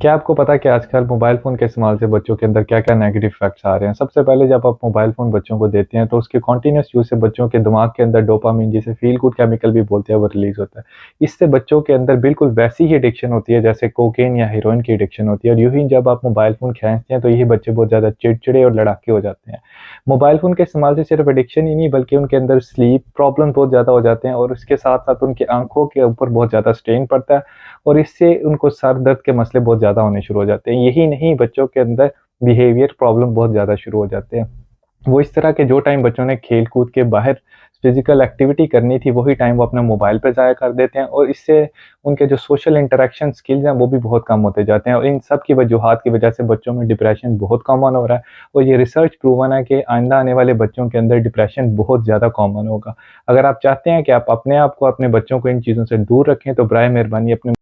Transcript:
क्या आपको पता है कि आजकल मोबाइल फ़ोन के इस्तेमाल से बच्चों के अंदर क्या-क्या नेगेटिव इफ़ेक्ट्स आ रहे हैं? सबसे पहले जब आप मोबाइल फ़ोन बच्चों को देते हैं तो उसके कंटीन्यूअस यूज़ से बच्चों के दिमाग के अंदर डोपामाइन जिसे फ़ील गुड केमिकल भी बोलते हैं वो रिलीज़ होता है। इससे बच्चों के अंदर बिल्कुल वैसी ही एडिक्शन होती है जैसे कोकेन या हेरोइन की एडिक्शन होती है और यूँ ही जब आप मोबाइल फ़ोन खींचते हैं तो यही बच्चे बहुत ज़्यादा चिड़चिड़े और लड़ाके हो जाते हैं। मोबाइल फ़ोन के इस्तेमाल से सिर्फ़ एडिक्शन ही नहीं बल्कि उनके अंदर स्लीप प्रॉब्लम बहुत ज़्यादा हो जाते हैं और उसके साथ-साथ उनकी आँखों के ऊपर बहुत ज़्यादा स्ट्रेन पड़ता है और इससे उनको सर दर्द के मसले बहुत ज़्यादा होने शुरू हो जाते हैं। यही नहीं बच्चों के अंदर बिहेवियर प्रॉब्लम बहुत ज़्यादा शुरू हो जाते हैं। वो इस तरह के जो टाइम बच्चों ने खेल-कूद के बाहर फ़िज़िकल एक्टिविटी करनी थी, वही टाइम वो अपने मोबाइल पे ज़ाया कर देते हैं और इससे उनके जो सोशल इंटरैक्शन स्किल्स हैं, वो भी बहुत कम होते जाते हैं और इन सब की वजूहात की वजह से बच्चों में डिप्रेशन बहुत कॉमन हो रहा है और ये रिसर्च प्रूवन है कि आइंदा आने वाले बच्चों के अंदर डिप्रेशन बहुत ज़्यादा कॉमन होगा। अगर आप चाहते हैं कि आप अपने आप को, अपने बच्चों को इन चीज़ों से दूर रखें, तो बराए मेहरबानी अपने